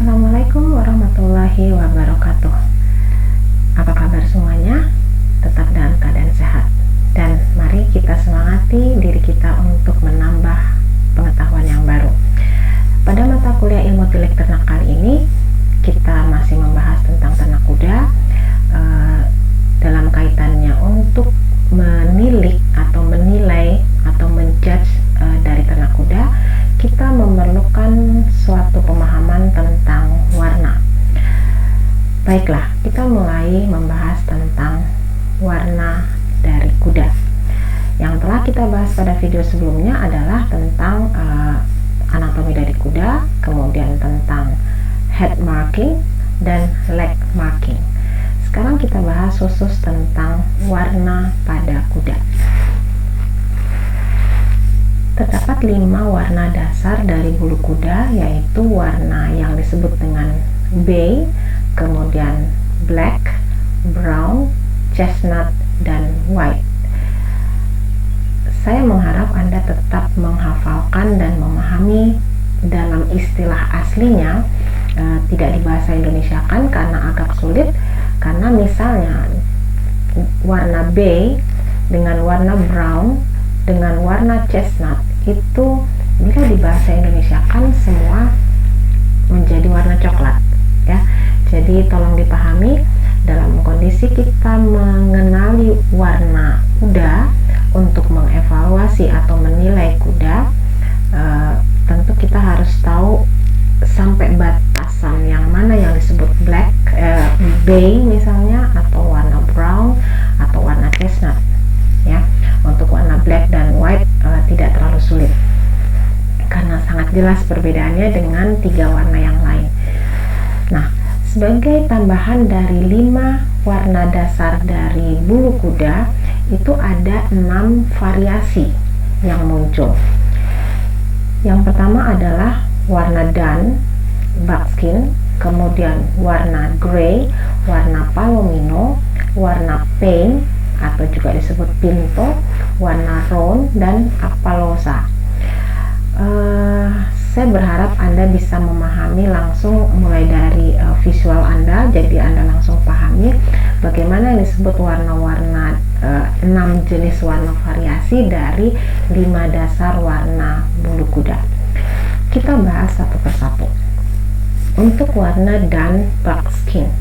Assalamualaikum warahmatullahi wabarakatuh. Apa kabar semuanya? Tetap dalam keadaan sehat. Dan mari kita semangati diri kita untuk menambah pengetahuan yang baru. Pada mata kuliah ilmu tilik ternak kali ini, kita masih membahas tentang ternak kuda dalam kaitannya untuk menilik atau menilai atau menjudge dari ternak kuda. Kita memerlukan suatu pemahaman tentang warna. Baiklah, kita mulai membahas tentang warna dari kuda. Yang telah kita bahas pada video sebelumnya adalah tentang anatomi dari kuda, kemudian tentang head marking dan leg marking. Sekarang kita bahas khusus tentang warna pada kuda. Terdapat 5 warna dasar dari bulu kuda, yaitu warna yang disebut dengan bay, kemudian black, brown, chestnut, dan white. Saya mengharap Anda tetap menghafalkan dan memahami dalam istilah aslinya, tidak di bahasa Indonesia kan, karena agak sulit, karena misalnya warna bay dengan warna brown dengan warna chestnut itu bila di bahasa Indonesia kan semua menjadi warna coklat ya. Jadi tolong dipahami, dalam kondisi kita mengenali warna kuda untuk mengevaluasi atau menilai kuda, tentu kita harus tahu sampai batasan yang mana yang disebut black, bay misalnya, atau warna brown atau warna chestnut ya. Untuk warna black dan white tidak terlalu sulit karena sangat jelas perbedaannya dengan 3 warna yang lain. Nah, sebagai tambahan dari 5 warna dasar dari bulu kuda, itu ada 6 variasi yang muncul. Yang pertama adalah warna dun, buckskin, kemudian warna grey, warna palomino, warna pain atau juga disebut pinto, warna roan, dan apalosa. Saya berharap Anda bisa memahami langsung mulai dari visual Anda, jadi Anda langsung pahami bagaimana yang disebut warna-warna 6 jenis warna variasi dari 5 dasar warna bulu kuda. Kita bahas satu persatu. Untuk warna dun buckskin,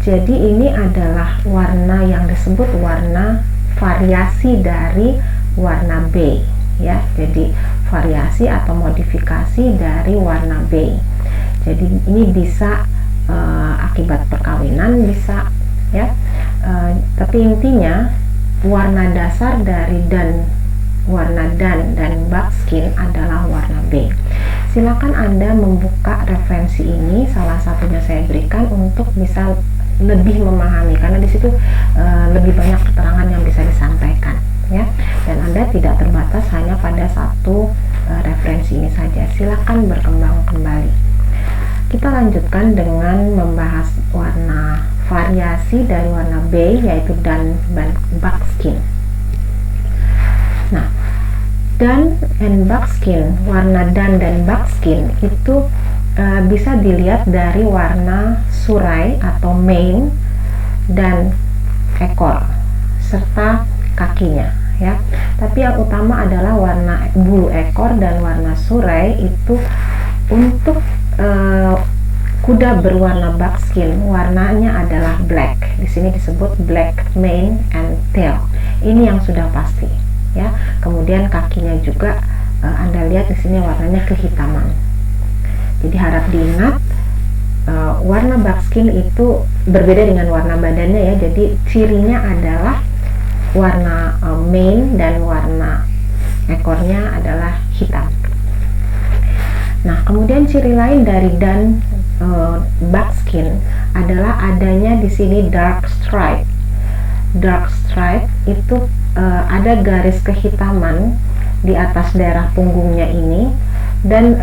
jadi ini adalah warna yang disebut warna variasi dari warna bay ya. Jadi variasi atau modifikasi dari warna bay. Jadi ini bisa akibat perkawinan bisa ya. Tapi intinya warna dasar dari warna dun dan buckskin adalah warna bay. Silakan Anda membuka referensi ini, salah satunya saya berikan untuk bisa lebih memahami, karena di situ lebih banyak keterangan yang bisa disampaikan ya, dan Anda tidak terbatas hanya pada satu referensi ini saja. Silakan berkembang kembali. Kita lanjutkan dengan membahas warna variasi dari warna bay, yaitu dun dan buckskin. Nah, dun and buckskin, warna dun dan buckskin itu bisa dilihat dari warna surai atau mane dan ekor serta kakinya ya. Tapi yang utama adalah warna bulu ekor dan warna surai itu untuk kuda berwarna buckskin, warnanya adalah black. Di sini disebut black mane and tail. Ini yang sudah pasti ya. Kemudian kakinya juga Anda lihat di sini warnanya kehitaman. Jadi harap diingat, warna buckskin itu berbeda dengan warna badannya ya. Jadi cirinya adalah warna mane dan warna ekornya adalah hitam. Nah, kemudian ciri lain dari dun buckskin adalah adanya di sini dark stripe. Dark stripe itu ada garis kehitaman di atas daerah punggungnya ini, dan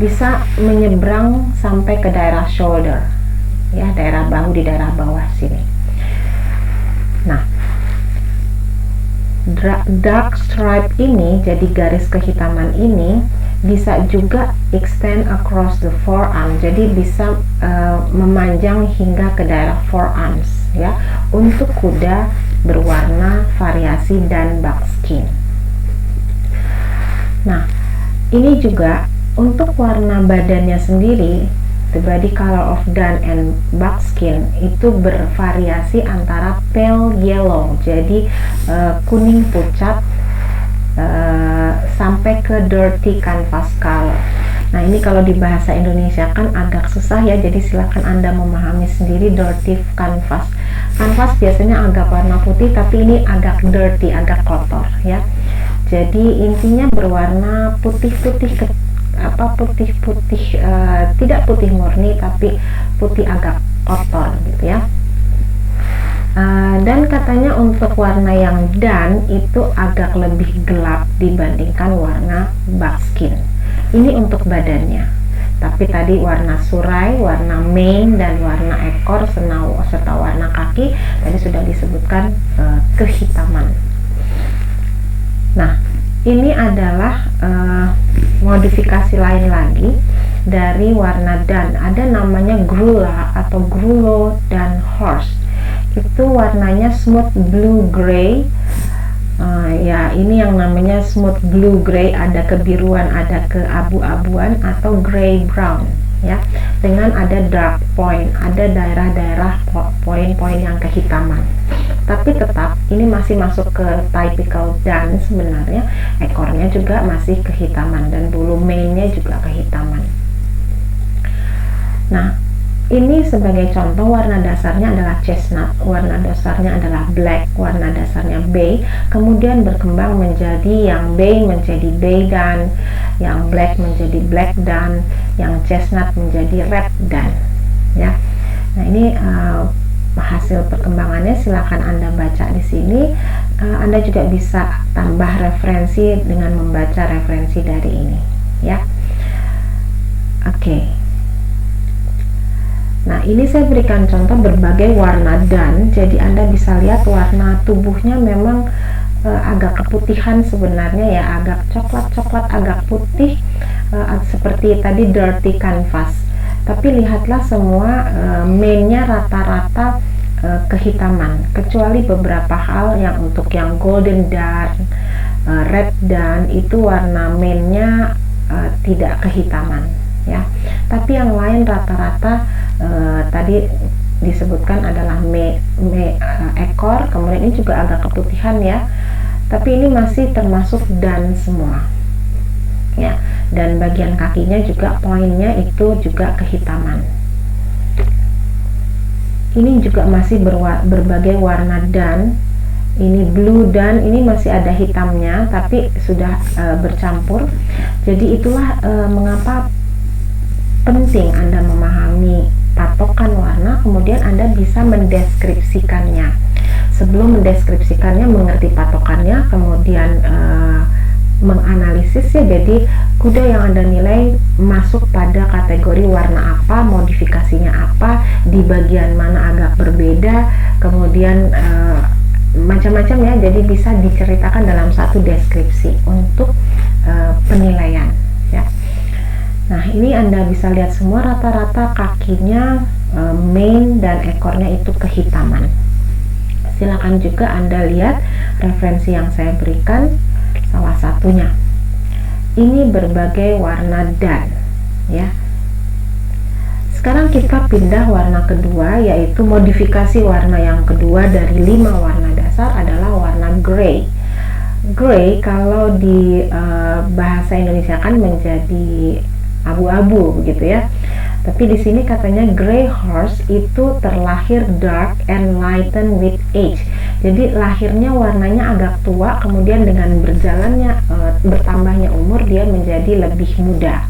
bisa menyeberang sampai ke daerah shoulder ya, daerah bahu, di daerah bawah sini. Nah, dark stripe ini, jadi garis kehitaman ini bisa juga extend across the forearm, jadi bisa memanjang hingga ke daerah forearms ya, untuk kuda berwarna variasi dan buckskin. Nah, ini juga untuk warna badannya sendiri, the body color of dun and buckskin itu bervariasi antara pale yellow, jadi kuning pucat, sampai ke dirty canvas color. Nah, ini kalau di bahasa Indonesia kan agak susah ya, jadi silakan Anda memahami sendiri dirty canvas. Canvas biasanya agak warna putih, tapi ini agak dirty, agak kotor ya. Jadi intinya berwarna putih-putih, tidak putih murni, tapi putih agak kotor gitu ya. Dan katanya untuk warna yang dun itu agak lebih gelap dibandingkan warna buckskin. Ini untuk badannya. Tapi tadi warna surai, warna mane, dan warna ekor serta warna kaki tadi sudah disebutkan kehitaman. Nah, ini adalah modifikasi lain lagi dari warna dun. Ada namanya grulla atau grullo dan horse. Itu warnanya smooth blue gray. Ya, ini yang namanya smooth blue gray, ada kebiruan, ada keabu-abuan atau gray brown ya, dengan ada dark point, ada daerah-daerah poin-poin yang kehitaman. Tapi tetap ini masih masuk ke typical dun sebenarnya. Ekornya juga masih kehitaman dan bulu mane-nya juga kehitaman. Nah, ini sebagai contoh warna dasarnya adalah chestnut, warna dasarnya adalah black, warna dasarnya bay, kemudian berkembang menjadi yang bay menjadi bay dun, yang black menjadi black dun, yang chestnut menjadi red dun ya. Nah, ini hasil perkembangannya silahkan Anda baca di sini. Anda juga bisa tambah referensi dengan membaca referensi dari ini ya. Oke. Nah, ini saya berikan contoh berbagai warna dun, jadi Anda bisa lihat warna tubuhnya memang agak keputihan sebenarnya ya, agak coklat-coklat, agak putih, seperti tadi dirty canvas. Tapi lihatlah semua mane-nya rata-rata kehitaman, kecuali beberapa hal yang untuk yang golden dun, red dun itu warna mane-nya tidak kehitaman ya. Tapi yang lain rata-rata tadi disebutkan adalah ekor, kemudian ini juga agak keputihan ya, tapi ini masih termasuk dun semua ya. Dan bagian kakinya juga poinnya itu juga kehitaman. Ini juga masih berbagai warna dun. Ini blue dun, ini masih ada hitamnya tapi sudah bercampur. Jadi itulah mengapa penting Anda memahami patokan warna, kemudian Anda bisa mendeskripsikannya. Sebelum mendeskripsikannya, mengerti patokannya, kemudian menganalisis ya. Jadi kuda yang Anda nilai masuk pada kategori warna apa, modifikasinya apa, di bagian mana agak berbeda, kemudian macam-macam ya. Jadi bisa diceritakan dalam satu deskripsi untuk penilaian ya. Nah, ini Anda bisa lihat semua rata-rata kakinya, mane dan ekornya itu kehitaman. Silakan juga Anda lihat referensi yang saya berikan, salah satunya. Ini berbagai warna dun ya. Sekarang kita pindah warna kedua, yaitu modifikasi warna yang kedua dari 5 warna dasar adalah warna gray. Gray kalau di bahasa Indonesia kan menjadi abu-abu begitu ya. Tapi di sini katanya gray horse itu terlahir dark and lighten with age. Jadi lahirnya warnanya agak tua, kemudian dengan berjalannya bertambahnya umur dia menjadi lebih muda.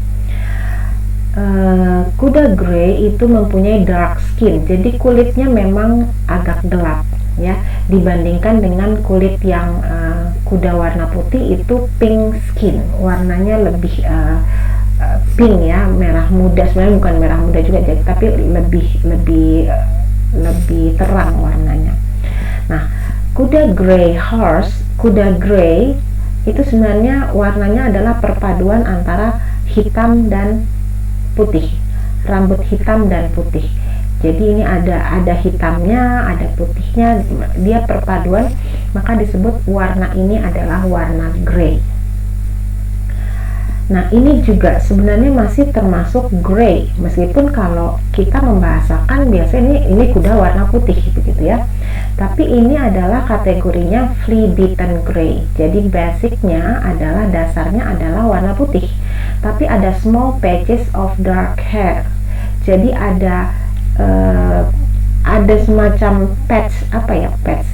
Kuda gray itu mempunyai dark skin, jadi kulitnya memang agak gelap ya, dibandingkan dengan kulit yang kuda warna putih itu pink skin, warnanya lebih pink ya, merah muda. Sebenarnya bukan merah muda juga, tapi lebih terang warnanya. Nah, kuda gray horse, kuda gray itu sebenarnya warnanya adalah perpaduan antara hitam dan putih, rambut hitam dan putih. Jadi ini ada hitamnya, ada putihnya, dia perpaduan, maka disebut warna ini adalah warna grey. Nah, ini juga sebenarnya masih termasuk grey, meskipun kalau kita membahasakan biasanya ini kuda warna putih begitu ya. Tapi ini adalah kategorinya flea bitten grey. Jadi basicnya adalah, dasarnya adalah warna putih, tapi ada small patches of dark hair. Jadi ada semacam patch, patch,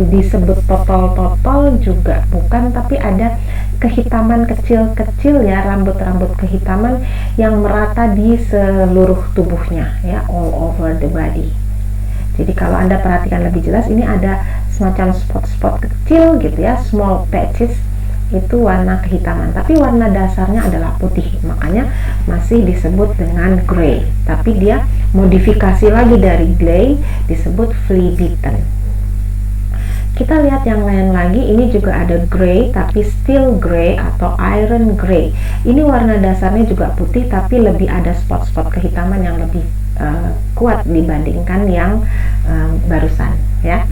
disebut totol juga bukan, tapi ada kehitaman kecil-kecil ya, rambut-rambut kehitaman yang merata di seluruh tubuhnya ya, all over the body. Jadi kalau Anda perhatikan lebih jelas, ini ada semacam spot-spot kecil gitu ya, small patches, itu warna kehitaman, tapi warna dasarnya adalah putih, makanya masih disebut dengan grey, tapi dia modifikasi lagi dari grey, disebut flea bitten. Kita lihat yang lain lagi, ini juga ada grey tapi steel grey atau iron grey. Ini warna dasarnya juga putih tapi lebih ada spot-spot kehitaman yang lebih kuat dibandingkan yang barusan ya.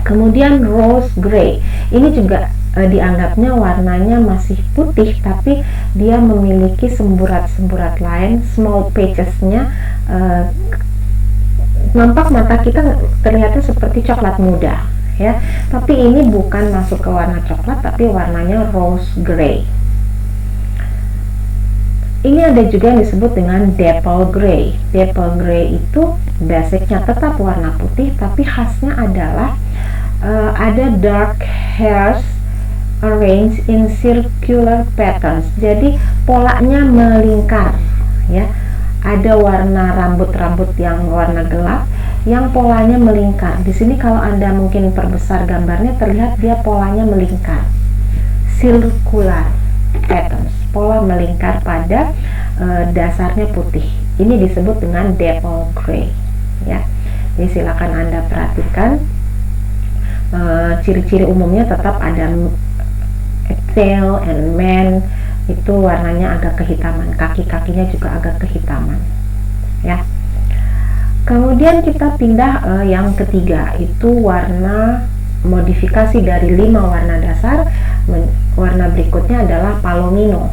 Kemudian rose grey, ini juga dianggapnya warnanya masih putih tapi dia memiliki semburat-semburat lain, small patches-nya. Nampak mata kita terlihatnya seperti coklat muda ya, tapi ini bukan masuk ke warna coklat, tapi warnanya rose grey. Ini ada juga yang disebut dengan dapple grey. Dapple grey itu basicnya tetap warna putih, tapi khasnya adalah ada dark hairs arranged in circular patterns. Jadi polanya melingkar ya. Ada warna rambut-rambut yang warna gelap yang polanya melingkar. Di sini kalau Anda mungkin perbesar gambarnya, terlihat dia polanya melingkar. Circular patterns, pola melingkar pada dasarnya putih. Ini disebut dengan dapple gray ya. Jadi silakan Anda perhatikan, ciri-ciri umumnya tetap ada tail and mane, itu warnanya agak kehitaman, kaki-kakinya juga agak kehitaman ya. Kemudian kita pindah yang ketiga, itu warna modifikasi dari 5 warna dasar. Warna berikutnya adalah palomino.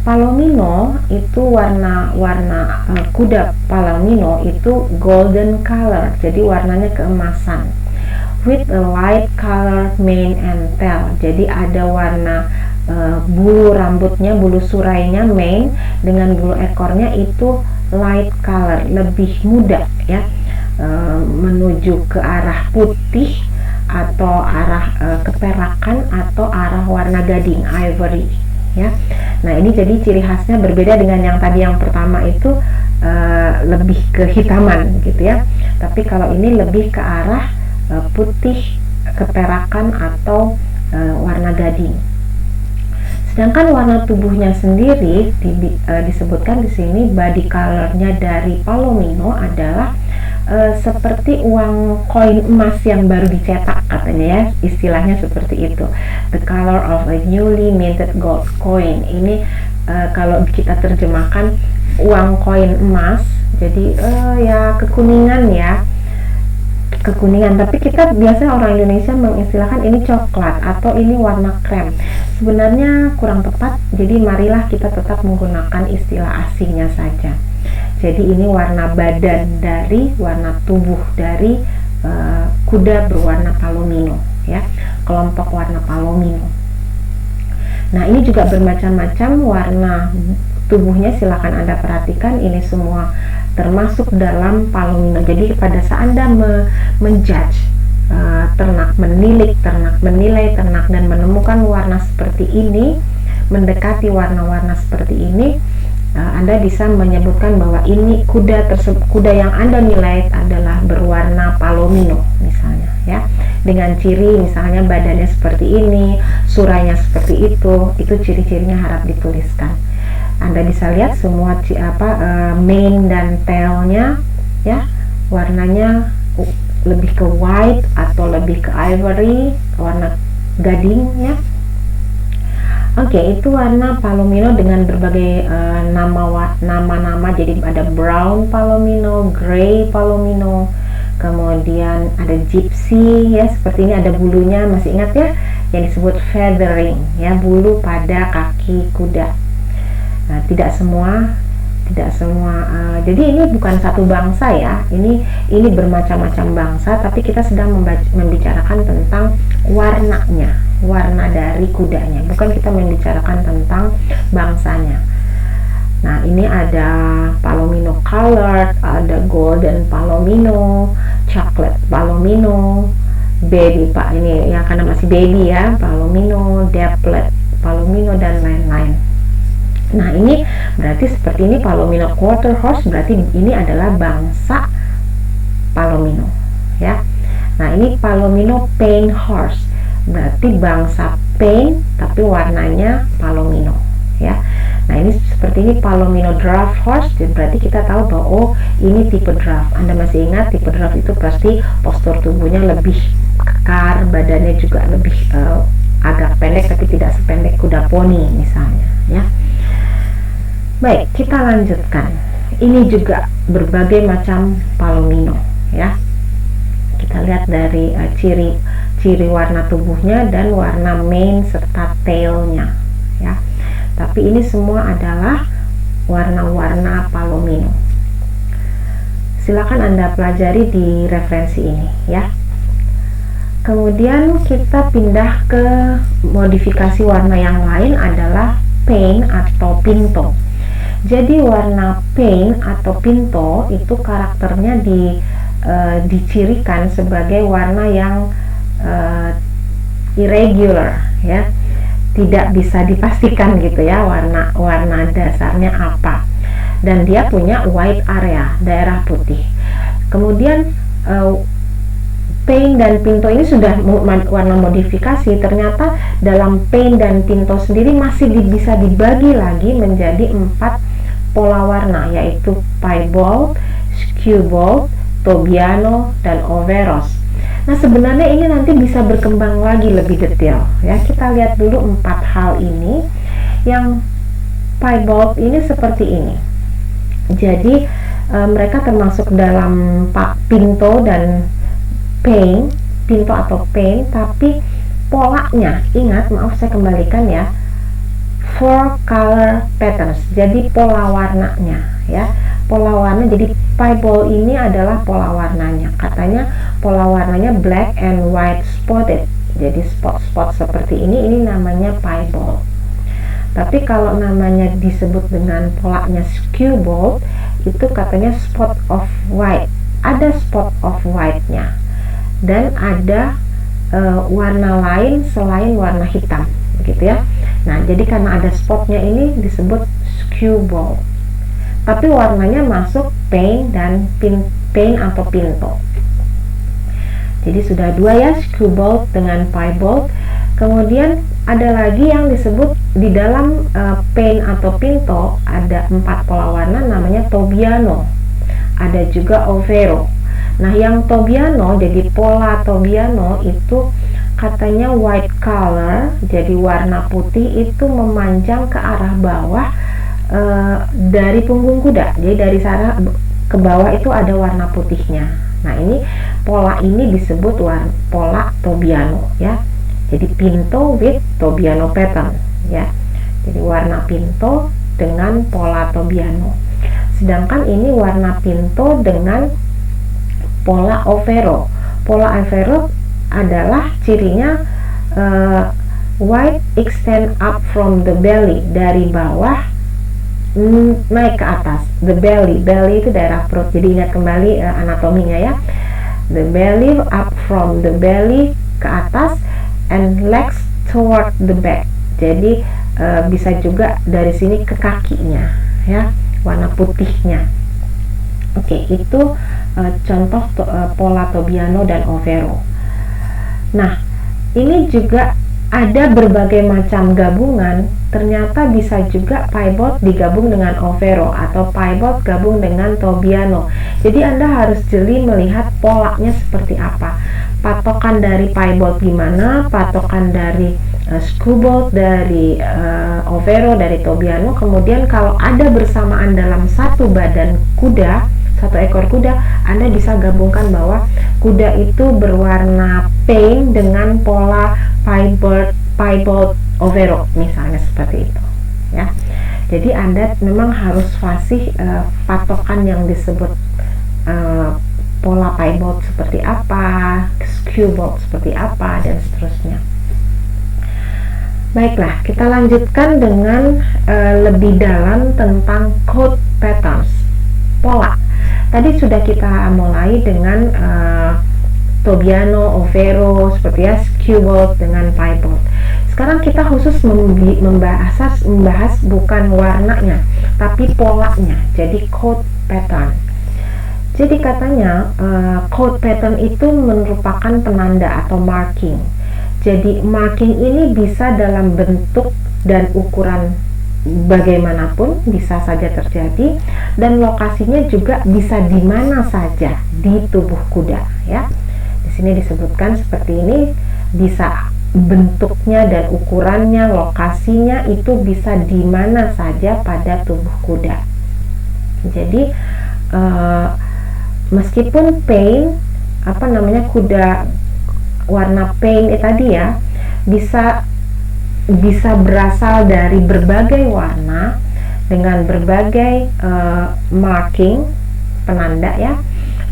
Palomino itu warna kuda palomino itu golden color, jadi warnanya keemasan, with a light color mane and tail. Jadi ada warna bulu rambutnya, bulu surainya mane, dengan bulu ekornya itu light color, lebih muda ya, menuju ke arah putih atau arah keperakan atau arah warna gading, ivory ya. Nah, ini jadi ciri khasnya berbeda dengan yang tadi, yang pertama itu lebih kehitaman gitu ya, tapi kalau ini lebih ke arah putih keperakan atau warna gading. Sedangkan warna tubuhnya sendiri disebutkan di sini, body colornya dari palomino adalah seperti uang koin emas yang baru dicetak katanya ya, istilahnya seperti itu. The color of a newly minted gold coin. Ini kalau kita terjemahkan uang koin emas, jadi ya kekuningan ya, kekuningan, tapi kita biasanya orang Indonesia mengistilahkan ini coklat atau ini warna krem. Sebenarnya kurang tepat, jadi marilah kita tetap menggunakan istilah aslinya saja. Jadi ini warna badan dari, warna tubuh dari kuda berwarna palomino ya, kelompok warna palomino. Nah, ini juga bermacam-macam warna tubuhnya, silakan Anda perhatikan, ini semua termasuk dalam palomino. Jadi pada saat Anda menjudge ternak, menilik ternak, menilai ternak dan menemukan warna seperti ini, mendekati warna-warna seperti ini, Anda bisa menyebutkan bahwa ini kuda yang Anda nilai adalah berwarna palomino misalnya ya, dengan ciri misalnya badannya seperti ini, surainya seperti itu ciri-cirinya harap dituliskan. Anda bisa lihat semua mane dan tailnya ya, warnanya lebih ke white atau lebih ke ivory, warna gading ya. Oke, itu warna palomino dengan berbagai nama-nama. Jadi ada brown palomino, grey palomino, kemudian ada gypsy ya, seperti ini ada bulunya, masih ingat ya, yang disebut feathering ya, bulu pada kaki kuda. Nah, tidak semua jadi ini bukan satu bangsa ya, ini bermacam-macam bangsa, tapi kita sedang membicarakan tentang warnanya, warna dari kudanya, bukan kita membicarakan tentang bangsanya. Nah, ini ada palomino colored, ada golden palomino, chocolate palomino, baby pak ini ya karena masih baby ya, palomino, daplet palomino, dan lain-lain. Nah, ini berarti seperti ini palomino quarter horse, berarti ini adalah bangsa palomino ya. Nah, ini palomino paint horse, berarti bangsa paint tapi warnanya palomino ya. Nah, ini seperti ini palomino draft horse, jadi berarti kita tahu bahwa oh ini tipe draft. Anda masih ingat tipe draft itu pasti postur tubuhnya lebih kekar, badannya juga lebih agak pendek tapi tidak sependek kuda poni misalnya ya. Baik, kita lanjutkan. Ini juga berbagai macam palomino ya. Kita lihat dari ciri warna tubuhnya dan warna mane serta tailnya ya. Tapi ini semua adalah warna-warna palomino. Silakan Anda pelajari di referensi ini ya. Kemudian kita pindah ke modifikasi warna yang lain adalah paint atau pinto. Jadi warna paint atau pinto itu karakternya dicirikan sebagai warna yang irregular ya, tidak bisa dipastikan gitu ya warna dasarnya apa, dan dia punya white area, daerah putih. Kemudian paint dan pinto ini sudah warna modifikasi. Ternyata dalam paint dan pinto sendiri masih bisa dibagi lagi menjadi 4 pola warna, yaitu piebald, skewbald, Tobiano, dan Overos. Nah, sebenarnya ini nanti bisa berkembang lagi lebih detail ya. Kita lihat dulu 4 hal ini. Yang piebald ini seperti ini. Jadi mereka termasuk dalam pinto dan paint, pinto atau paint, tapi polanya, ingat, maaf saya kembalikan ya, 4 color patterns, jadi pola warnanya ya, pola warna. Jadi piebald ini adalah pola warnanya, katanya pola warnanya black and white spotted, jadi spot-spot seperti ini namanya piebald. Tapi kalau namanya disebut dengan polanya skewbald, itu katanya spot of white, ada spot of white-nya, dan ada warna lain selain warna hitam gitu ya. Nah, jadi karena ada spotnya ini disebut skewbald, tapi warnanya masuk paint dan paint atau pinto. Jadi sudah 2 ya, skewbald dengan piebald. Kemudian ada lagi yang disebut di dalam paint atau pinto, ada 4 pola warna, namanya Tobiano, ada juga Overo. Nah, yang Tobiano, jadi pola Tobiano itu katanya white color, jadi warna putih itu memanjang ke arah bawah dari punggung kuda. Jadi dari sana ke bawah itu ada warna putihnya. Nah, ini pola ini disebut pola Tobiano ya. Jadi pinto with Tobiano pattern ya. Jadi warna pinto dengan pola Tobiano. Sedangkan ini warna pinto dengan pola Overo. Pola Overo adalah cirinya white extend up from the belly, dari bawah naik ke atas. The belly itu daerah perut. Jadi ingat kembali anatominya ya. The belly up from the belly ke atas, and legs toward the back. Jadi bisa juga dari sini ke kakinya ya, warna putihnya. Oke, itu contoh pola Tobiano dan Overo. Nah, ini juga ada berbagai macam gabungan, ternyata bisa juga piebald digabung dengan overo atau piebald gabung dengan Tobiano. Jadi Anda harus jeli melihat polanya seperti apa. Patokan dari piebald gimana, patokan dari screwbald, dari overo, dari Tobiano. Kemudian kalau ada bersamaan dalam satu badan kuda, satu ekor kuda, Anda bisa gabungkan bahwa kuda itu berwarna pain dengan pola piebald overo, misalnya seperti itu ya. Jadi Anda memang harus fasih patokan yang disebut pola piebald seperti apa, screwbald seperti apa, dan seterusnya. Baiklah, kita lanjutkan dengan lebih dalam tentang coat patterns, pola. Tadi sudah kita mulai dengan Tobiano, overo, seperti ya, screwbald dengan piebald. Sekarang kita khusus membahas bukan warnanya, tapi polanya. Jadi coat pattern. Jadi katanya coat pattern itu merupakan penanda atau marking. Jadi marking ini bisa dalam bentuk dan ukuran bagaimanapun bisa saja terjadi, dan lokasinya juga bisa di mana saja di tubuh kuda ya. Di sini disebutkan seperti ini, bisa bentuknya dan ukurannya, lokasinya itu bisa di mana saja pada tubuh kuda. Jadi meskipun pain kuda warna pain tadi ya, bisa berasal dari berbagai warna dengan berbagai marking, penanda ya.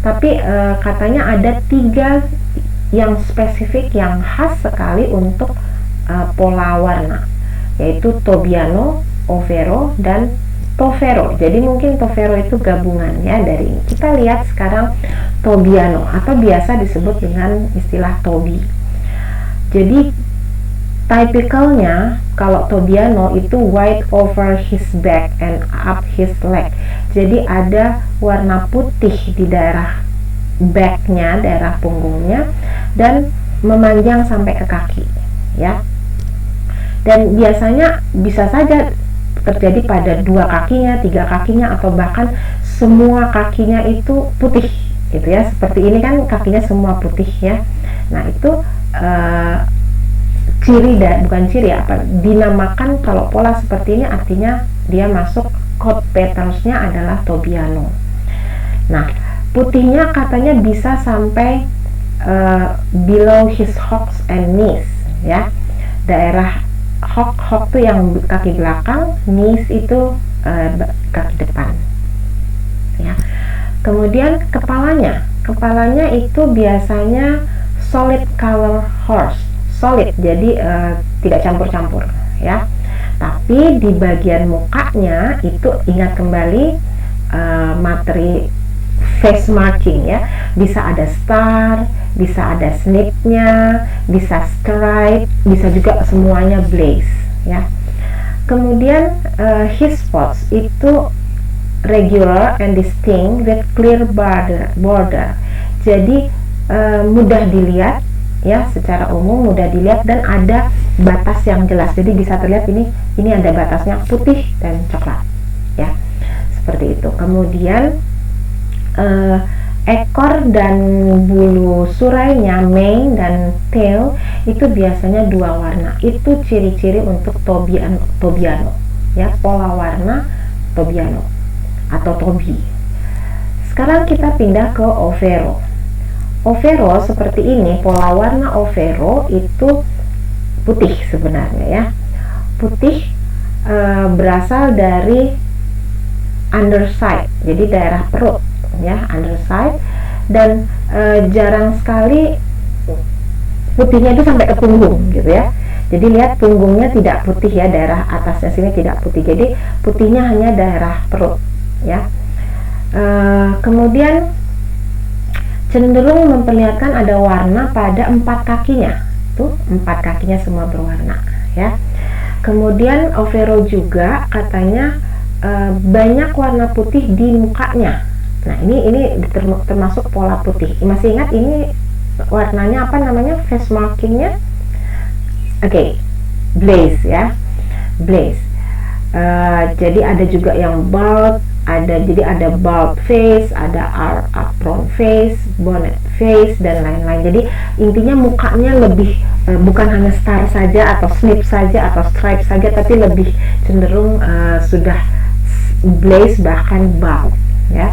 Tapi katanya ada 3 yang spesifik, yang khas sekali untuk pola warna, yaitu Tobiano, overo, dan tovero. Jadi mungkin tovero itu gabungan ya dari ini. Kita lihat sekarang Tobiano, atau biasa disebut dengan istilah Tobi. Jadi typicalnya kalau Tobiano itu white over his back and up his leg. Jadi ada warna putih di daerah backnya, daerah punggungnya, dan memanjang sampai ke kaki ya. Dan biasanya bisa saja terjadi pada 2 kakinya, 3 kakinya, atau bahkan semua kakinya itu putih gitu ya. Seperti ini kan kakinya semua putih ya. Nah itu dinamakan, kalau pola seperti ini artinya dia masuk coat patterns-nya adalah Tobiano. Nah, putihnya katanya bisa sampai below his hocks and knees ya. Daerah hock tuh yang kaki belakang, knees itu kaki depan ya. Kemudian kepalanya itu biasanya solid color horse, solid, jadi tidak campur-campur ya. Tapi di bagian mukanya itu ingat kembali materi face marking ya. Bisa ada star, bisa ada snake-nya, bisa stripe, bisa juga semuanya blaze ya. Kemudian his spots itu regular and distinct with clear border. Jadi mudah dilihat ya, secara umum mudah dilihat, dan ada batas yang jelas. Jadi bisa terlihat ini ada batasnya putih dan coklat ya, seperti itu. Kemudian ekor dan bulu surainya, mane dan tail, itu biasanya 2 warna. Itu ciri-ciri untuk Tobiano ya, pola warna Tobiano atau Tobi. Sekarang kita pindah ke overo. Overo seperti ini, pola warna overo itu putih sebenarnya ya. Putih berasal dari underside, jadi daerah perut ya, underside, dan jarang sekali putihnya itu sampai ke punggung gitu ya. Jadi lihat punggungnya tidak putih ya, daerah atasnya sini tidak putih. Jadi putihnya hanya daerah perut ya. Kemudian cenderung memperlihatkan ada warna pada 4 kakinya. Tuh, 4 kakinya semua berwarna ya. Kemudian overo juga katanya banyak warna putih di mukanya. Nah, ini termasuk pola putih. Masih ingat ini warnanya apa namanya, face markingnya? Oke, blaze ya, blaze. Jadi ada juga yang bald, jadi ada bald face, ada apron face, bonnet face, dan lain-lain. Jadi intinya mukanya lebih bukan hanya star saja atau snip saja atau stripe saja, tapi lebih cenderung sudah blaze, bahkan bald ya.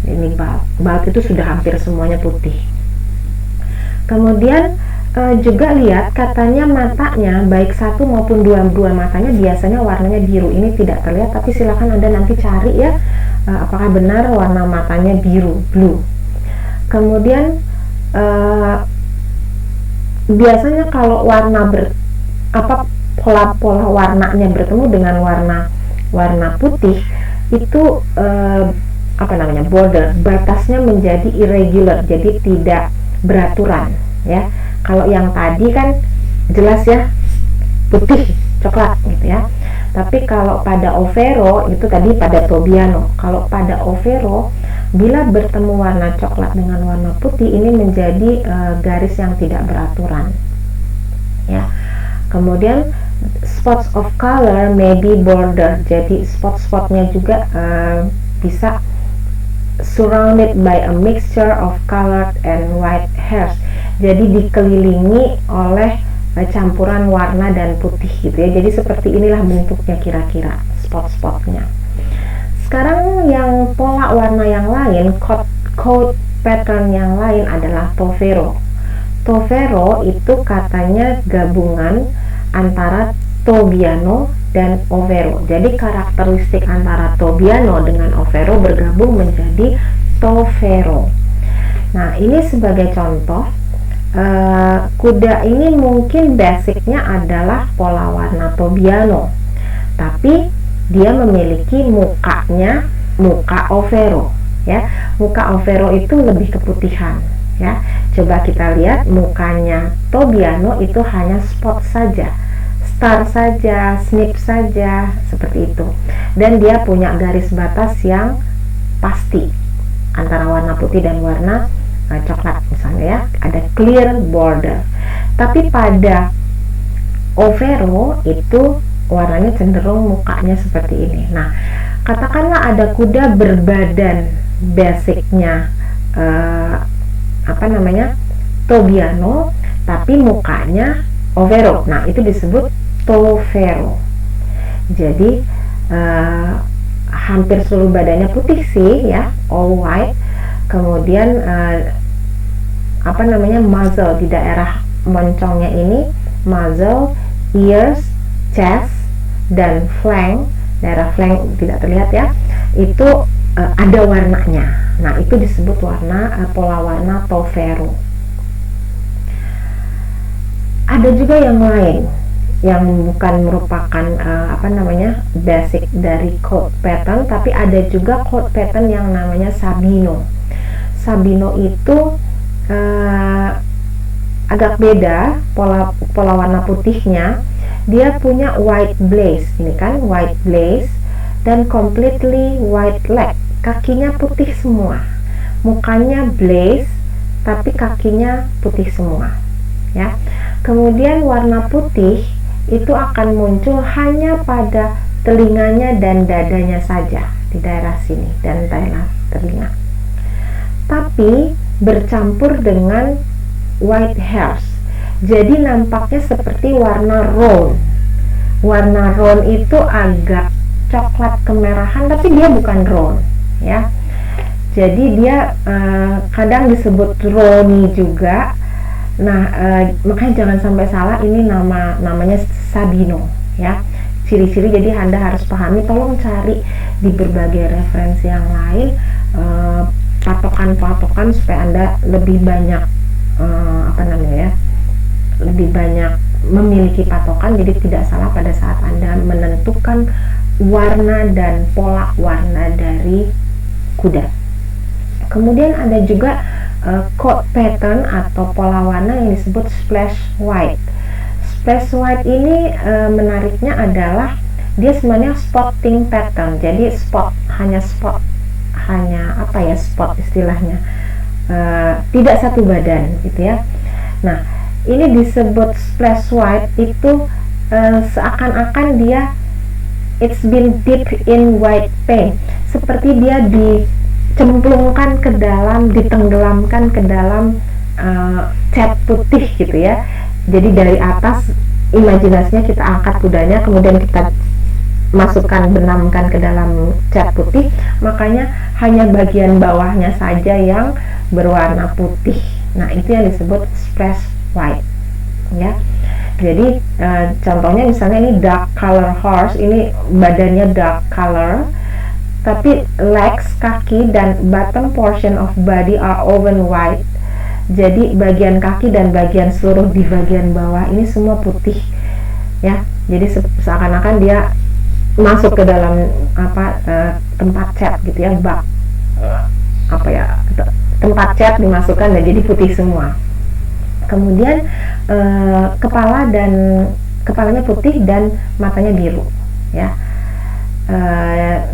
Ini bald itu sudah hampir semuanya putih. Kemudian juga lihat, katanya matanya baik satu maupun dua matanya biasanya warnanya biru. Ini tidak terlihat, tapi silakan Anda nanti cari ya, apakah benar warna matanya biru, blue. Kemudian biasanya kalau warna pola warnanya bertemu dengan warna putih itu border, batasnya menjadi irregular, jadi tidak beraturan ya. Kalau yang tadi kan jelas ya, putih coklat gitu ya. Tapi kalau pada Overo itu tadi pada Tobiano, kalau pada Overo bila bertemu warna coklat dengan warna putih, ini menjadi garis yang tidak beraturan ya. Kemudian spots of color may be border, jadi spot-spotnya juga bisa surrounded by a mixture of colored and white hairs, jadi dikelilingi oleh campuran warna dan putih gitu ya. Jadi seperti inilah bentuknya kira-kira spot-spotnya. Sekarang yang pola warna yang lain, coat pattern yang lain adalah Tovero. Tovero itu katanya gabungan antara Tobiano dan Overo. Jadi karakteristik antara Tobiano dengan Overo bergabung menjadi Tovero. Nah, ini sebagai contoh, kuda ini mungkin basicnya adalah pola warna Tobiano, tapi dia memiliki muka Overo ya. Muka Overo itu lebih keputihan ya. Coba kita lihat mukanya Tobiano itu hanya spot saja, star saja, snip saja, seperti itu. Dan dia punya garis batas yang pasti antara warna putih dan warna coklat misalnya ya, ada clear border. Tapi pada Overo itu warnanya cenderung mukanya seperti ini. Nah, katakanlah ada kuda berbadan basicnya Tobiano, tapi mukanya Overo. Nah, itu disebut Tovero. Jadi hampir seluruh badannya putih sih ya, all white. Kemudian muzzle di daerah moncongnya ini, muzzle, ears, chest, dan flank. Daerah flank tidak terlihat ya, itu ada warnanya. Nah, itu disebut pola warna Tovero. Ada juga yang lain yang bukan merupakan basic dari coat pattern, tapi ada juga coat pattern yang namanya Sabino. Sabino itu agak beda pola warna putihnya. Dia punya white blaze, ini kan white blaze, dan completely white leg, kakinya putih semua. Mukanya blaze tapi kakinya putih semua ya. Kemudian warna putih itu akan muncul hanya pada telinganya dan dadanya saja, di daerah sini dan daerah telinga, tapi bercampur dengan white hairs. Jadi nampaknya seperti warna roan. Warna roan itu agak coklat kemerahan, tapi dia bukan roan ya. Jadi dia kadang disebut roni juga. Nah, makanya jangan sampai salah, ini namanya Sabino ya. Ciri-ciri, jadi Anda harus pahami, tolong cari di berbagai referensi yang lain patokan-patokan supaya Anda lebih banyak lebih banyak memiliki patokan, jadi tidak salah pada saat Anda menentukan warna dan pola warna dari kuda. Kemudian ada juga coat pattern atau pola warna yang disebut splash white. Splash white ini menariknya adalah dia sebenarnya spotting pattern. Jadi spot istilahnya, tidak satu badan gitu ya. Nah, ini disebut splash white itu seakan-akan dia it's been dipped in white paint, seperti dia dicemplungkan ke dalam, ditenggelamkan ke dalam cat putih gitu ya. Jadi dari atas imajinasinya kita angkat kudanya, kemudian kita masukkan, benamkan ke dalam cat putih, makanya hanya bagian bawahnya saja yang berwarna putih. Nah, itu yang disebut splash white ya. Jadi contohnya misalnya ini dark color horse, ini badannya dark color, tapi legs, kaki, dan bottom portion of body are oven white. Jadi bagian kaki dan bagian seluruh di bagian bawah ini semua putih ya. Jadi seakan-akan dia masuk ke dalam tempat cat gitu ya, bak tempat cat dimasukkan dan jadi putih semua. Kemudian kepalanya putih dan matanya biru ya.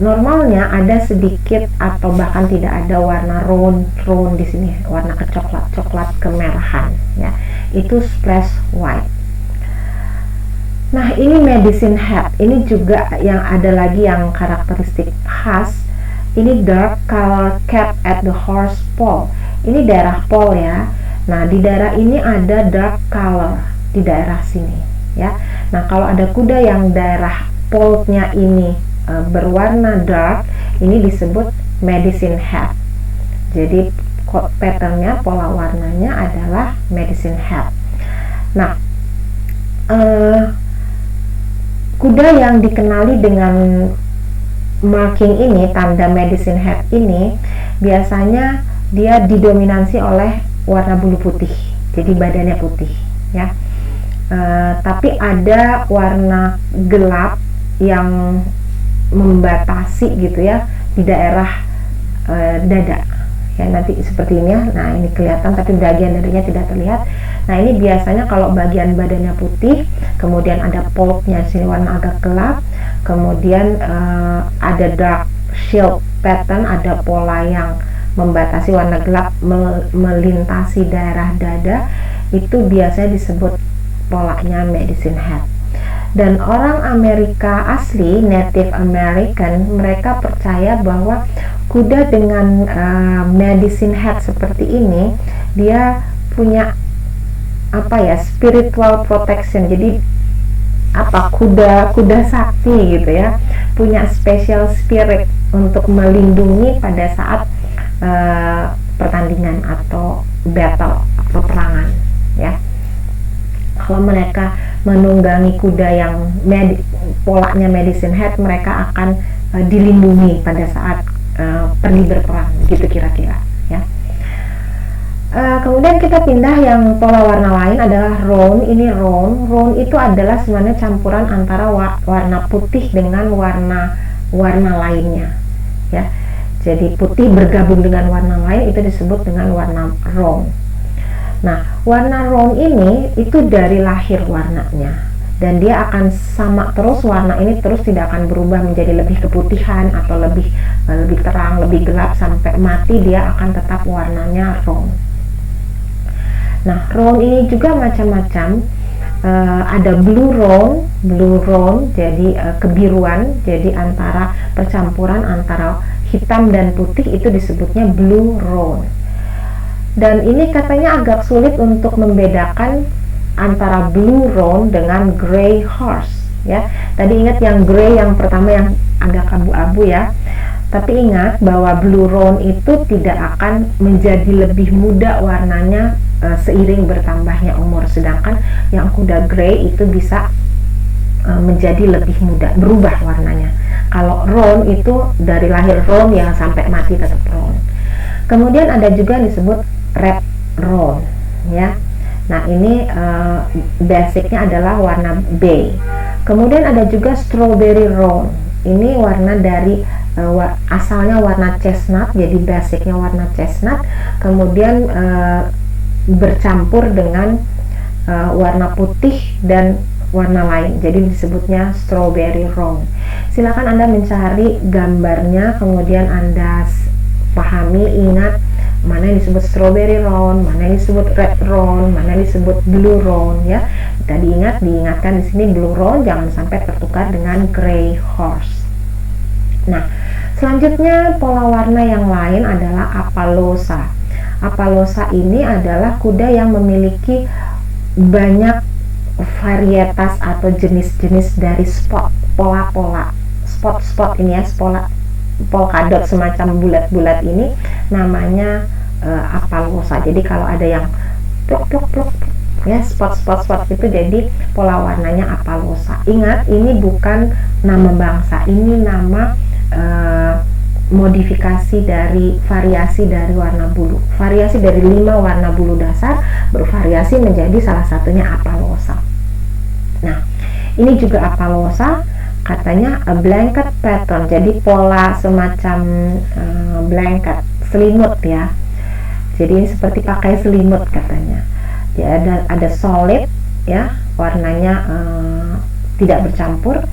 Normalnya ada sedikit atau bahkan tidak ada warna roan di sini, warna coklat kemerahan ya. Itu splash white. Nah, ini medicine hat. Ini juga yang ada lagi yang karakteristik khas. Ini dark color cap at the horse poll. Ini daerah poll ya. Nah, di daerah ini ada dark color di daerah sini ya. Nah, kalau ada kuda yang daerah pollnya ini berwarna dark, ini disebut medicine hat. Jadi patternnya, pola warnanya adalah medicine hat. Nah, kuda yang dikenali dengan marking ini, tanda medicine hat ini, biasanya dia didominasi oleh warna bulu putih, jadi badannya putih ya. Tapi ada warna gelap yang membatasi gitu ya di daerah dada ya, nanti seperti ini ya. Nah, ini kelihatan tapi bagian dadanya tidak terlihat. Nah, ini biasanya kalau bagian badannya putih, kemudian ada polknya sini warna agak gelap, kemudian ada dark shield pattern, ada pola yang membatasi warna gelap melintasi daerah dada, itu biasanya disebut polanya medicine hat. Dan orang Amerika asli, Native American, mereka percaya bahwa kuda dengan medicine hat seperti ini, dia punya spiritual protection. Jadi kuda sakti gitu ya, punya special spirit untuk melindungi pada saat pertandingan atau battle, peperangan ya. Kalau mereka menunggangi kuda yang polanya medicine hat, mereka akan dilindungi pada saat pergi berperang gitu kira-kira ya. Kemudian kita pindah, yang pola warna lain adalah roan. Ini roan itu adalah sebenarnya campuran antara warna putih dengan warna lainnya ya. Jadi putih bergabung dengan warna lain, itu disebut dengan warna roan. Nah, warna roan ini itu dari lahir warnanya, dan dia akan sama terus, warna ini terus tidak akan berubah menjadi lebih keputihan atau lebih terang, lebih gelap, sampai mati dia akan tetap warnanya roan. Nah, roan ini juga macam-macam. Ada blue roan, jadi kebiruan, jadi antara percampuran antara hitam dan putih, itu disebutnya blue roan. Dan ini katanya agak sulit untuk membedakan antara blue roan dengan grey horse ya. Tadi ingat yang grey yang pertama yang agak abu-abu ya. Tapi ingat bahwa blue roan itu tidak akan menjadi lebih muda warnanya seiring bertambahnya umur, sedangkan yang kuda grey itu bisa menjadi lebih muda, berubah warnanya. Kalau roan itu dari lahir roan ya sampai mati tetap roan. Kemudian ada juga yang disebut red roan ya. Nah, ini basicnya adalah warna bay. Kemudian ada juga strawberry roan. Ini warna dari asalnya warna chestnut, jadi basicnya warna chestnut, kemudian bercampur dengan warna putih dan warna lain, jadi disebutnya strawberry roan. Silakan Anda mencari gambarnya, kemudian Anda pahami, ingat mana yang disebut strawberry roan, mana yang disebut red roan, mana yang disebut blue roan ya. Kita diingatkan di sini blue roan jangan sampai tertukar dengan gray horse. Nah, selanjutnya pola warna yang lain adalah Appaloosa. Appaloosa ini adalah kuda yang memiliki banyak varietas atau jenis-jenis dari pola-pola spot ini ya, polkadot semacam bulat-bulat ini namanya Appaloosa. Jadi kalau ada yang plok ya, spot itu jadi pola warnanya Appaloosa. Ingat, ini bukan nama bangsa, ini nama modifikasi dari variasi dari warna bulu. Variasi dari 5 warna bulu dasar bervariasi menjadi salah satunya Appaloosa. Nah, ini juga Appaloosa katanya a blanket pattern, jadi pola semacam blanket, selimut ya. Jadi ini seperti pakai selimut katanya. Jadi ada solid ya, warnanya tidak bercampur,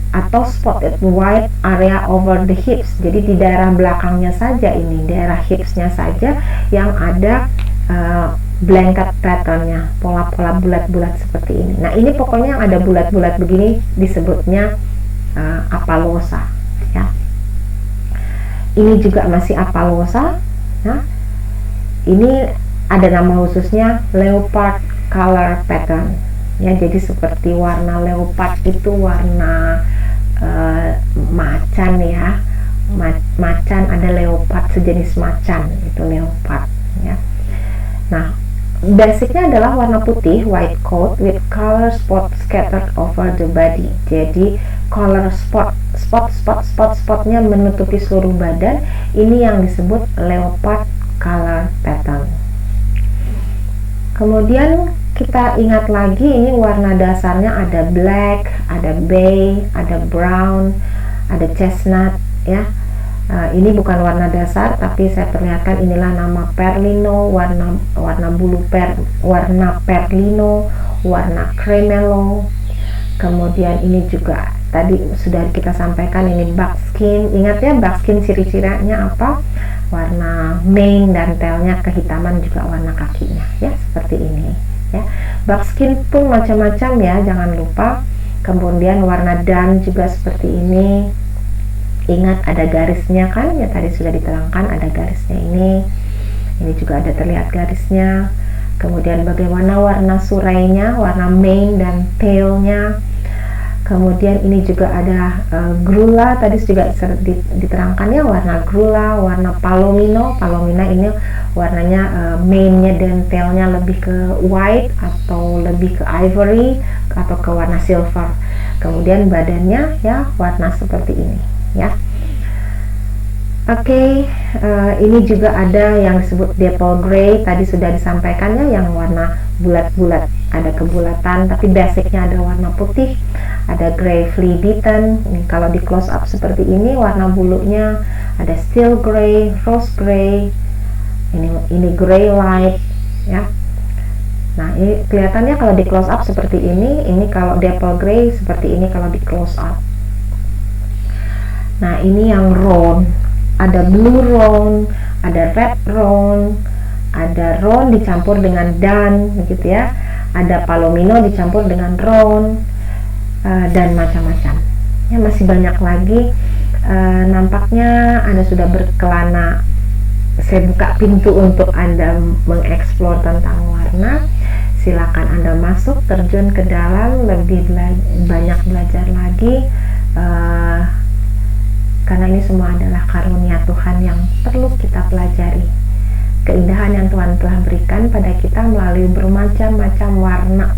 atau spotted white area over the hips. Jadi di daerah belakangnya saja, ini daerah hipsnya saja yang ada blanket patternnya, pola-pola bulat-bulat seperti ini. Nah, ini pokoknya yang ada bulat-bulat begini disebutnya Appaloosa ya. Ini juga masih Appaloosa. Nah, ini ada nama khususnya leopard color pattern ya. Jadi seperti warna leopard itu warna macan ya, macan, ada leopard sejenis macan, itu leopard ya. Nah, basicnya adalah warna putih, white coat with color spot scattered over the body. Jadi color spotnya menutupi seluruh badan. Ini yang disebut leopard color pattern. Kemudian kita ingat lagi, ini warna dasarnya ada black, ada bay, ada brown, ada chestnut ya. Ini bukan warna dasar, tapi saya perlihatkan inilah nama perlino, warna bulu warna perlino, warna cremelo. Kemudian ini juga tadi sudah kita sampaikan, ini buckskin. Ingat ya, buckskin ciri-cirinya apa? Warna mane dan tailnya kehitaman, juga warna kakinya ya, seperti ini ya. Buckskin pun macam-macam ya, jangan lupa. Kemudian warna dun juga seperti ini. Ingat ada garisnya kan ya, tadi sudah diterangkan ada garisnya ini juga ada terlihat garisnya. Kemudian bagaimana warna surainya, warna mane dan tailnya. Kemudian ini juga ada grula, tadi juga diterangkan ya, warna grula, warna palomino ini warnanya mane-nya dan tailnya lebih ke white atau lebih ke ivory atau ke warna silver. Kemudian badannya ya warna seperti ini ya. Oke, ini juga ada yang disebut dapple gray, tadi sudah disampaikan ya, yang warna bulat-bulat, ada kebulatan tapi basicnya ada warna putih. Ada gray flea beaten. Ini kalau di close up seperti ini warna bulunya ada steel gray, rose gray, ini gray light ya. Nah, ini kelihatannya kalau di close up seperti ini kalau dapple gray seperti ini kalau di close up. Nah, ini yang roan, ada blue roan, ada red roan, ada roan dicampur dengan dun gitu ya, ada palomino dicampur dengan roan, dan macam-macam ya, masih banyak lagi. Nampaknya Anda sudah berkelana. Saya buka pintu untuk Anda mengeksplor tentang warna. Silakan Anda masuk, terjun ke dalam, lebih banyak belajar lagi, karena ini semua adalah karunia Tuhan yang perlu kita pelajari. Keindahan yang Tuhan telah berikan pada kita melalui bermacam-macam warna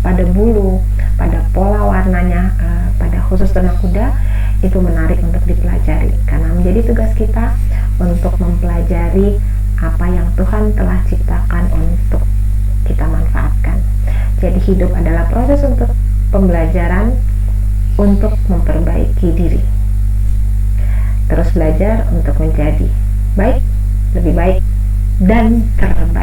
pada bulu, pada pola warnanya, pada khusus ternak kuda, itu menarik untuk dipelajari, karena menjadi tugas kita untuk mempelajari apa yang Tuhan telah ciptakan untuk kita manfaatkan. Jadi hidup adalah proses untuk pembelajaran, untuk memperbaiki diri, terus belajar untuk menjadi baik, lebih baik, dan terbaik.